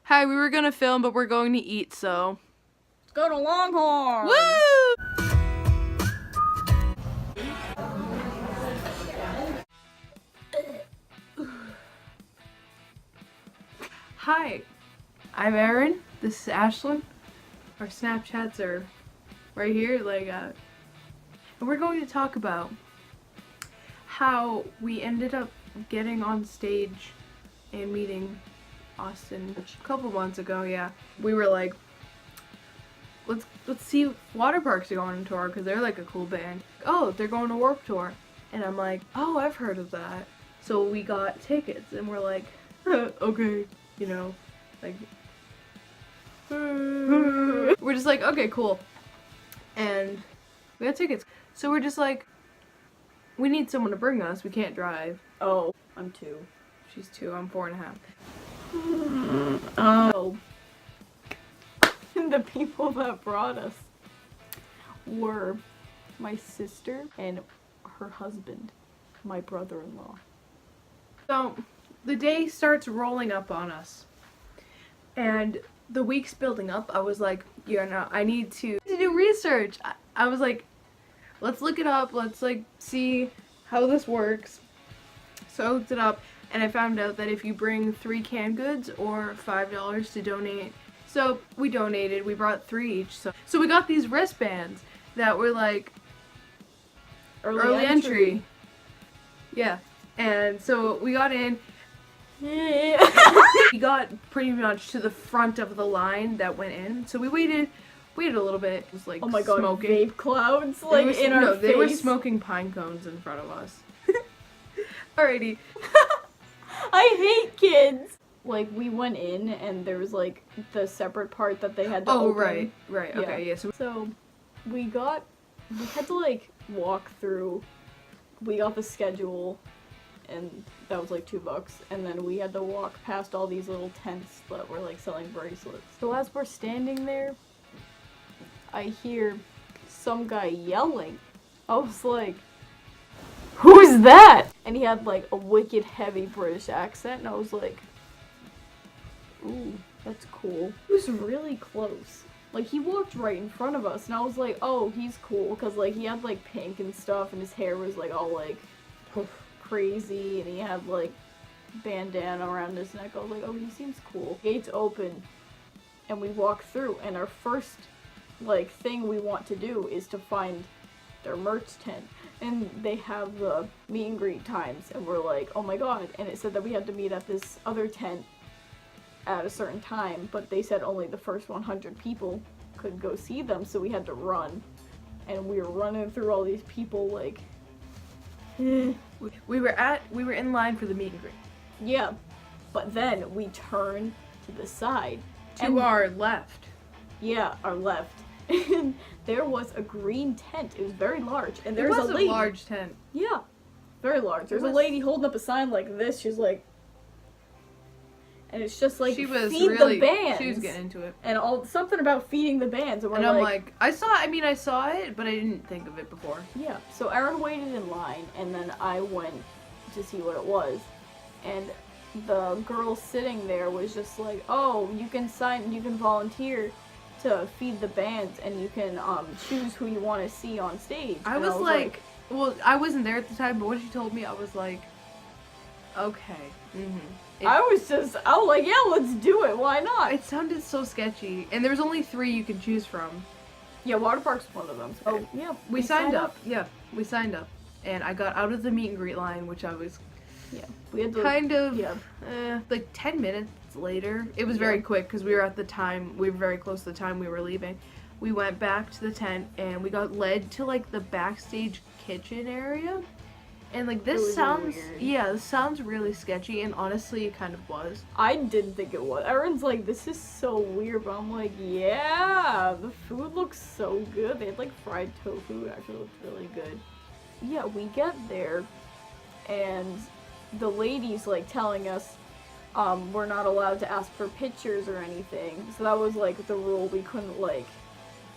Hi, we were gonna film, but we're going to eat, so. Let's go to Longhorn! Woo! Hi, I'm Erin. This is Ashlyn. Our Snapchats are right here, and we're going to talk about how we ended up getting on stage and meeting Austin a couple months ago. Yeah, we were like, let's see if Waterparks are going on tour because they're like a cool band. Oh, they're going to Warped Tour, and I'm like, oh, I've heard of that. So we got tickets, and we're like, okay, you know, like. We're just like, okay, cool. And we got tickets. So we're just like, we need someone to bring us. We can't drive. Oh, I'm 2. She's 2, I'm 4.5. Oh. The people that brought us were my sister and her husband, my brother-in-law. So the day starts rolling up on us. And the weeks building up, I was like, yeah, no, I need to do research. I was like, let's look it up. Let's like see how this works. So I looked it up and I found out that if you bring 3 canned goods or $5 to donate. So we donated, we brought 3 each. So we got these wristbands that were like early entry. Yeah. And so we got in. We got pretty much to the front of the line that went in. So we waited a little bit. It was like, oh my god, smoking. vape clouds like in our face. They were smoking pine cones in front of us. Alrighty. I hate kids. Like we went in and there was like the separate part that they had to open. Right, yeah. Okay, yeah. So we had to like walk through. We got the schedule. And that was like $2, and then we had to walk past all these little tents that were like selling bracelets. So as we're standing there, I hear some guy yelling. I was like, who's that? And he had like a wicked heavy British accent, and I was like, ooh, that's cool. He was really close. Like he walked right in front of us, and I was like, oh, he's cool, because like he had like pink and stuff, and his hair was like all like crazy, and he had like bandana around his neck. I was like, oh, he seems cool. Gates open and we walk through, and our first like thing we want to do is to find their merch tent, and they have the meet and greet times, and we're like, oh my god. And it said that we had to meet at this other tent at a certain time, but they said only the first 100 people could go see them, so we had to run, and we were running through all these people like we were in line for the meet and greet. Yeah, but then we turned to the side. To our left. Yeah, our left. And there was a green tent. It was very large. And there was a lady. A large tent. Yeah, very large. There's a lady holding up a sign like this. She's like, and it's just like, feed the bands. She was getting into it. And something about feeding the bands. And I'm like, I saw it, but I didn't think of it before. Yeah, so Erin waited in line, and then I went to see what it was. And the girl sitting there was just like, oh, you can volunteer to feed the bands, and you can choose who you want to see on stage. I was like, well, I wasn't there at the time, but when she told me, I was like, okay. I was like, yeah, let's do it. Why not? It sounded so sketchy, and there was only 3 you could choose from. Yeah, Waterparks was one of them. So. Oh, yeah. We signed up. Yeah, we signed up, and I got out of the meet and greet line, which I was. Yeah, we had to. Kind of. Yeah. Like 10 minutes later, it was very quick because we were very close to the time we were leaving. We went back to the tent, and we got led to like the backstage kitchen area. And like this sounds, this sounds really sketchy, and honestly it kind of was. I didn't think it was. Erin's like, this is so weird, but I'm like, yeah, the food looks so good. They had like fried tofu, it actually looked really good. Yeah, we get there, and the lady's like telling us we're not allowed to ask for pictures or anything. So that was like the rule. We couldn't like.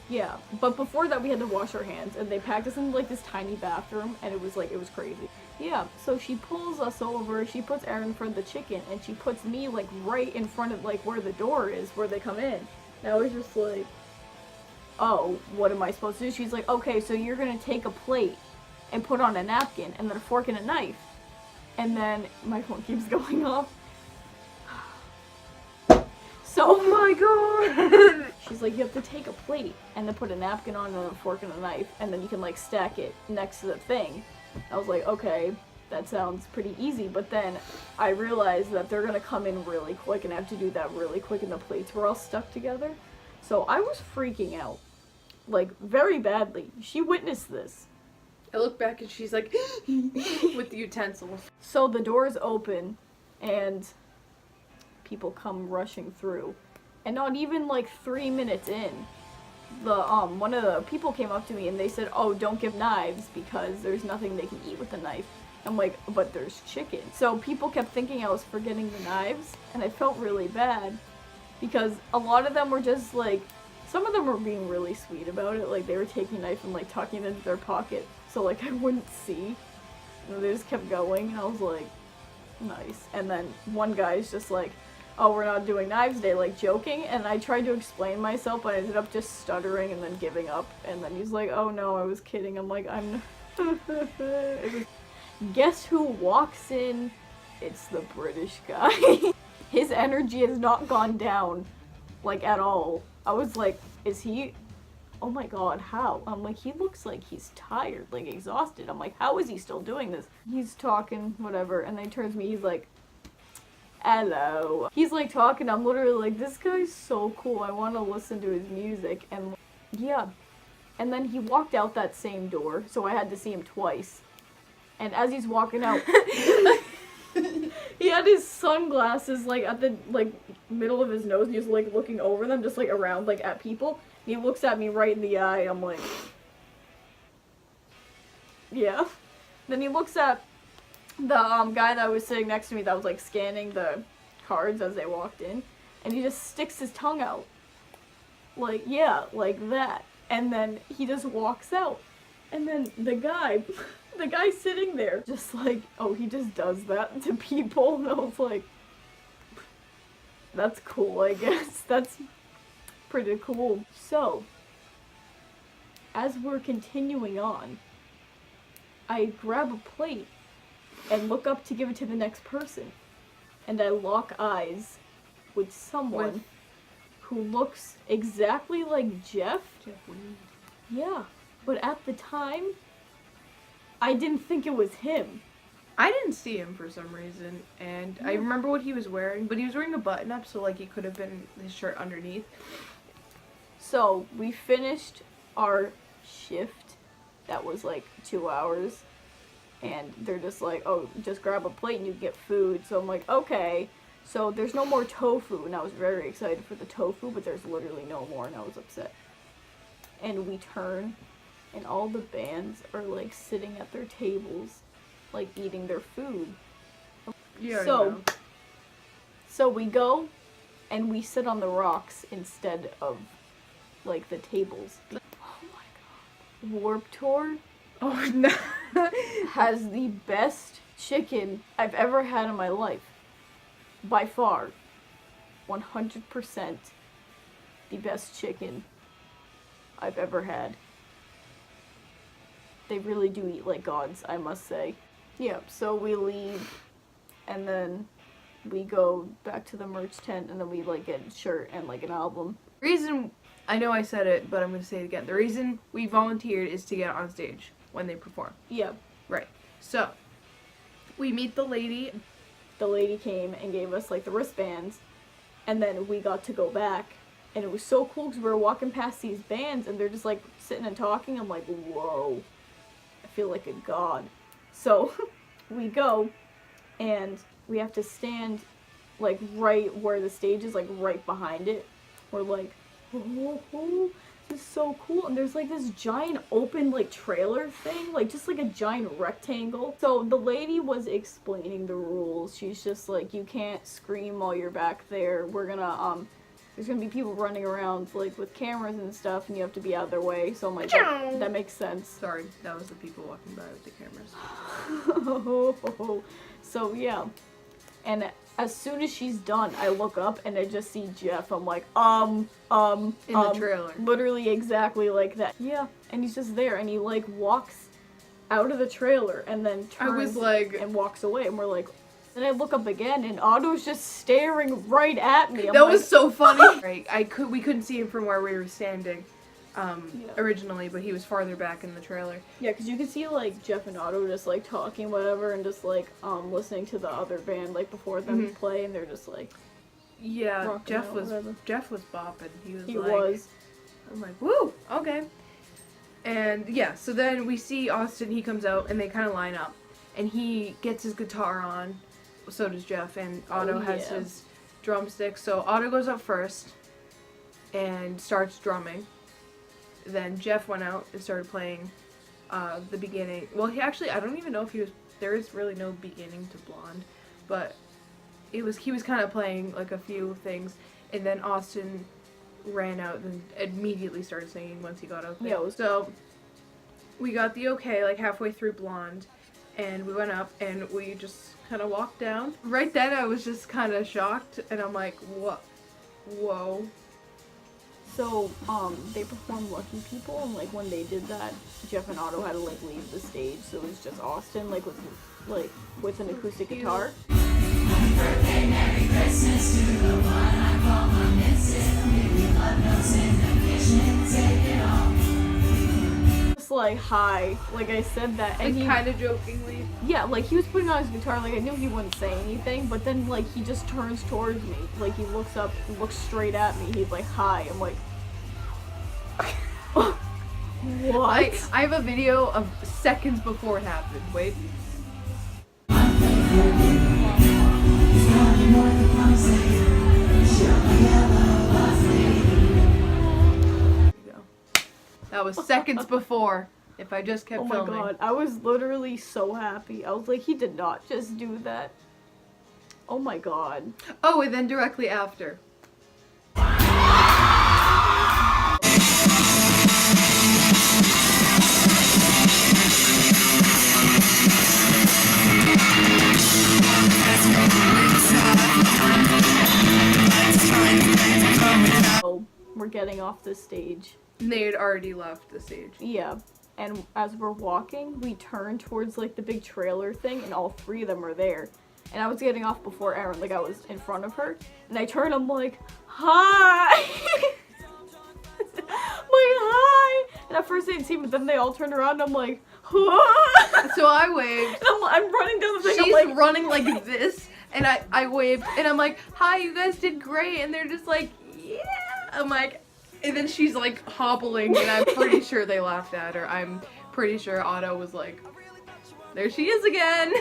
Yeah, but before that we had to wash our hands, and they packed us in like this tiny bathroom, and it was crazy. Yeah, so she pulls us over, she puts Aaron in front of the chicken, and she puts me, like, right in front of, like, where the door is, where they come in. And I was just like, oh, what am I supposed to do? She's like, okay, so you're gonna take a plate and put on a napkin, and then a fork and a knife. And then my phone keeps going off. So, oh my god! she's like, you have to take a plate, and then put a napkin on, and a fork and a knife, and then you can, like, stack it next to the thing. I was like, okay, that sounds pretty easy, but then I realized that they're gonna come in really quick and I have to do that really quick and the plates were all stuck together. So I was freaking out, like, very badly. She witnessed this. I look back and she's like, with the utensils. So the doors open and people come rushing through. And not even like 3 minutes in, one of the people came up to me and they said, oh, don't give knives because there's nothing they can eat with a knife. I'm like, but there's chicken. So people kept thinking I was forgetting the knives, and I felt really bad because a lot of them were just like, some of them were being really sweet about it. Like, they were taking a knife and like tucking it into their pocket so like I wouldn't see. And they just kept going, and I was like, nice. And then one guy's just like, oh, we're not doing knives today, like joking, and I tried to explain myself, but I ended up just stuttering and then giving up, and then he's like, oh no, I was kidding. I'm like, I'm Guess who walks in? It's the British guy. His energy has not gone down, like, at all. I was like, is he, oh my god, how? I'm like, he looks like he's tired, like exhausted. I'm like, how is he still doing this? He's talking, whatever, and then he turns to me, he's like, hello. He's like talking, I'm literally like, this guy's so cool, I want to listen to his music, and yeah. And then he walked out that same door, so I had to see him twice. And as he's walking out, he had his sunglasses like at the like middle of his nose, and he was like looking over them, just like around, like at people. And he looks at me right in the eye, I'm like, yeah. Then he looks at the guy that was sitting next to me that was like scanning the cards as they walked in, and he just sticks his tongue out. Like, yeah, like that. And then he just walks out. And then the guy sitting there, just like, oh, he just does that to people. And I was like, that's cool, I guess. That's pretty cool. So, as we're continuing on, I grab a plate and look up to give it to the next person. And I lock eyes with someone who looks exactly like Jeff. Yeah, but at the time, I didn't think it was him. I didn't see him for some reason, and I remember what he was wearing, but he was wearing a button-up, so like it could have been his shirt underneath. So, we finished our shift. That was like 2 hours. And they're just like, oh, just grab a plate and you get food. So I'm like, okay. So there's no more tofu, and I was very excited for the tofu, but there's literally no more, and I was upset. And we turn, and all the bands are like sitting at their tables, like eating their food. Yeah. So we go, and we sit on the rocks instead of like the tables. Oh my god. Warp Tour. Oh no. Has the best chicken I've ever had in my life. By far. 100% the best chicken I've ever had. They really do eat like gods, I must say. Yeah, so we leave, and then we go back to the merch tent, and then we like get a shirt and like an album. The reason, I know I said it, but I'm going to say it again. The reason we volunteered is to get on stage when they perform. Yeah. Right. So, we meet the lady. The lady came and gave us like the wristbands, and then we got to go back, and it was so cool because we were walking past these bands, and they're just like sitting and talking. I'm like, whoa, I feel like a god. So we go, and we have to stand like right where the stage is, like right behind it. We're like, oh, this is so cool. And there's like this giant open like trailer thing, like just like a giant rectangle. So the lady was explaining the rules. She's just like, you can't scream while you're back there. We're gonna there's gonna be people running around like with cameras and stuff, and you have to be out of their way. So I'm like, that makes sense. Sorry, that was the people walking by with the cameras. So yeah, and as soon as she's done, I look up and I just see Jeff. I'm like, In the trailer. literally exactly like that. Yeah, and he's just there, and he like walks out of the trailer and then turns and walks away, and we're like. Then I look up again, and Otto's just staring right at me. That was so funny. Right, we couldn't see him from where we were standing, originally, but he was farther back in the trailer. Yeah, because you can see like Jeff and Otto just like talking, whatever, and just like listening to the other band like before them play, and they're just like. Yeah, Jeff was bopping. He was. Was. I'm like, woo, okay. And yeah, so then we see Austin. He comes out, and they kind of line up, and he gets his guitar on. So does Jeff, and Otto has his drumsticks. So Otto goes up first and starts drumming. Then Jeff went out and started playing the beginning. Well, I don't even know if he was. There is really no beginning to Blonde, but he was kind of playing like a few things, and then Austin ran out and immediately started singing once he got out there. Yeah, So we got the okay like halfway through Blonde, and we went up and we just kind of walked down. Right then I was just kind of shocked, and I'm like, what? Whoa. So, they performed Lucky People, and like when they did that, Jeff and Otto had to like leave the stage, so it was just Austin with an acoustic guitar. Birthday, Merry Christmas to the one I call my missus. Maybe love knows inhibition, take it all. Just like hi, like I said that, and Like kind of jokingly. Yeah, like he was putting on his guitar, like I knew he wouldn't say anything, but then like he just turns towards me, like he looks up, looks straight at me, he's like hi, I'm like, what? I have a video of seconds before it happened. Wait. That was seconds before. If I just kept filming. Oh my god, I was literally so happy. I was like, he did not just do that. Oh my god. Oh, and then directly after. So, we're getting off the stage. And they had already left the stage. Yeah. And as we're walking, we turn towards like the big trailer thing, and all three of them are there. And I was getting off before Erin, like I was in front of her. And I turn, I'm like, hi! I'm like, hi! And at first they didn't see me, but then they all turned around, and I'm like, huh? So I waved. And I'm running down the thing, She's I'm like, running like this, and I waved, and I'm like, hi, you guys did great. And they're just like, yeah. I'm like, and then she's like hobbling, and I'm pretty sure they laughed at her. I'm pretty sure Otto was like, there she is again.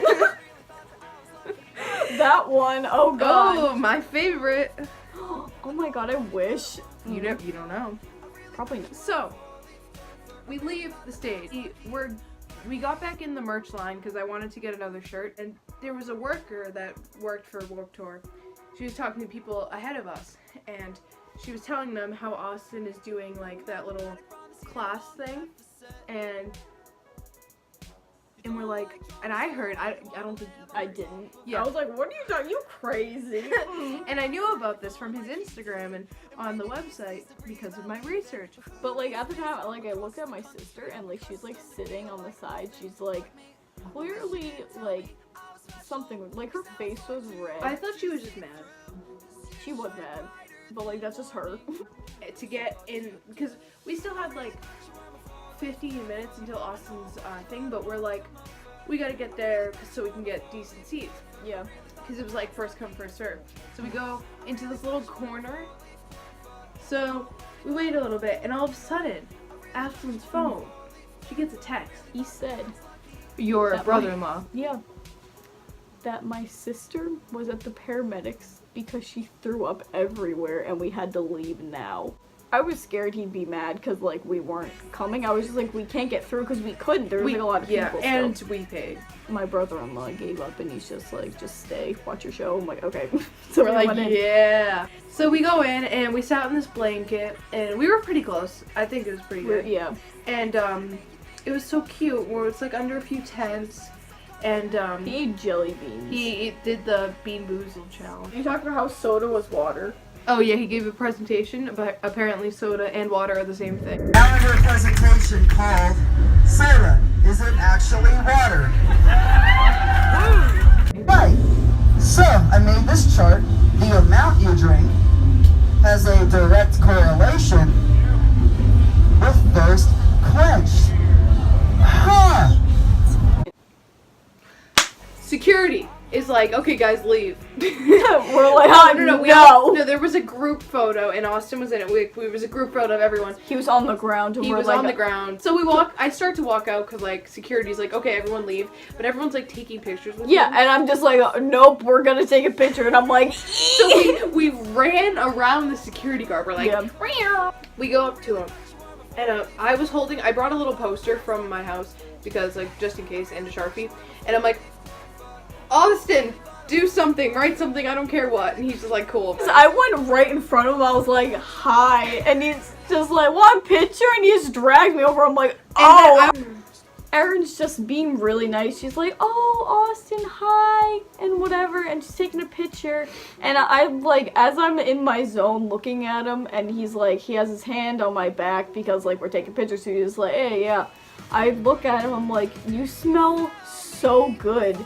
that one, oh god. Oh, my favorite. Oh my god, I wish. You don't know. Probably not. So, we leave the stage. We got back in the merch line because I wanted to get another shirt, and there was a worker that worked for Warped Tour. She was talking to people ahead of us, and she was telling them how Austin is doing like that little class thing, and we're like, and I heard, I don't think you heard. I didn't. Yeah. I was like, what are you talking? You crazy. And I knew about this from his Instagram and on the website because of my research. But like at the time, like I looked at my sister, and like she's like sitting on the side. She's like clearly like something, like her face was red. I thought she was just mad. She was mad. But like that's just her. To get in, because we still had like 15 minutes until Austin's thing, but we're like, we gotta get there so we can get decent seats. Yeah. Because it was like first come, first serve. So we go into this little corner. So we wait a little bit, and all of a sudden, Ashlyn's phone, she gets a text. He said, Your That brother-in-law. yeah, that my sister was at the paramedics because she threw up everywhere and we had to leave now. I was scared he'd be mad because, like, we weren't coming. I was just like, we can't get through because we couldn't. There was, like, a lot of people and still. we paid. My brother-in-law gave up and he's just like, just stay, watch your show. I'm like, okay. So We're we like, went in. yeah. So we go in and we sat on this blanket and we were pretty close. I think it was pretty good. Yeah. And it was so cute where it's like under a few tents and He ate jelly beans. he did the Bean Boozled challenge. You talked about how soda was water. Oh yeah, he gave a presentation, but apparently soda and water are the same thing. Calendar presentation called Soda Isn't Actually Water. Right. So I made this chart. The amount you drink has a direct correlation with thirst quenched. Huh. Security is like, okay guys, leave. We're like, no, there was a group photo and Austin was in it. We was a group photo of everyone. He was on the ground. And He was on the ground. So I start to walk out because like security's like, okay, everyone leave. But everyone's like taking pictures with Yeah, him. and I'm just like, nope, we're gonna take a picture. And I'm like, So we ran around the security guard. We're like, yeah. We go up to him. And I brought a little poster from my house because like just in case, and a Sharpie. And I'm like, Austin, do something, write something, I don't care what. And he's just like, cool. So I went right in front of him. I was like, hi. And he's just like, one picture? And he just dragged me over. I'm like, oh. Erin's just being really nice. She's like, oh, Austin, hi, and whatever. And she's taking a picture. And I'm like, as I'm in my zone looking at him, and he's like, he has his hand on my back because, like, we're taking pictures. So he's like, hey, yeah. I look at him. I'm like, you smell so good.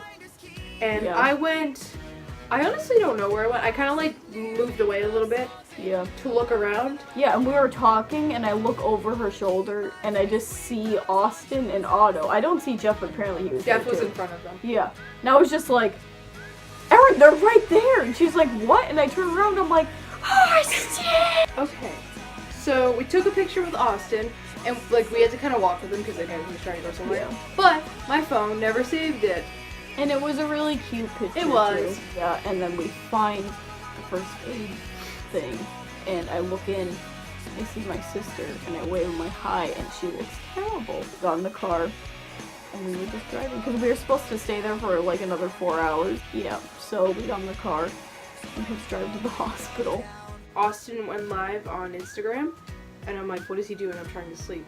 And Yeah. I honestly don't know where I went. I kind of like moved away a little bit Yeah. to look around. Yeah, and we were talking, and I look over her shoulder, and I just see Austin and Otto. I don't see Jeff, but apparently he was Jeff there was too. in front of them. Yeah. And I was just like, Erin, they're right there! And she's like, what? And I turn around, I'm like, Austin! Okay. So we took a picture with Austin, and like we had to kind of walk with him because he was trying to go somewhere. Yeah. But my phone never saved it. And it was a really cute picture. It was. Too. Yeah, and then we find the first aid thing, and I look in, I see my sister, and I wave my hi, and she looks terrible. Got in the car, and we were just driving, because we were supposed to stay there for like another 4 hours. Yeah, so we got in the car, and we just drive to the hospital. Austin went live on Instagram, and I'm like, what is he doing? I'm trying to sleep.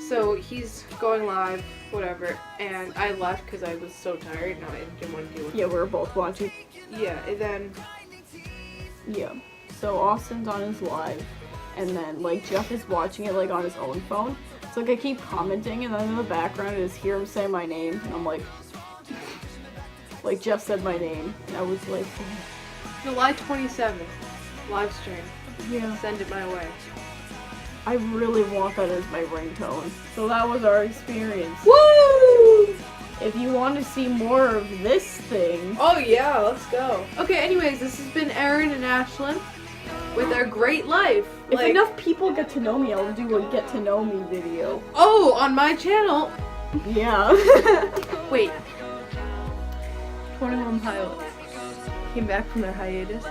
So he's going live, whatever, and I left because I was so tired. No, I didn't want to deal with it. Yeah, we were both watching. Yeah, and then Yeah, so Austin's on his live, and then like Jeff is watching it like on his own phone. So like I keep commenting, and then in the background I just hear him say my name, and I'm like Jeff said my name, and I was like, July 27th, live stream. yeah, Send it my way. I really want that as my ringtone. So that was our experience. Woo! If you want to see more of this thing, Oh yeah, let's go. Okay, anyways, this has been Erin and Ashlyn with our great life. if enough people get to know me, I'll do a get to know me video. Oh, on my channel. Yeah. Wait. 21 Pilots came back from their hiatus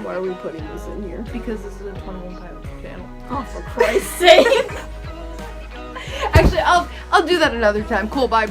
Why are we putting this in here? because this is a 21 Pilots channel. Oh, for Christ's sake. Actually, I'll do that another time. Cool, bye.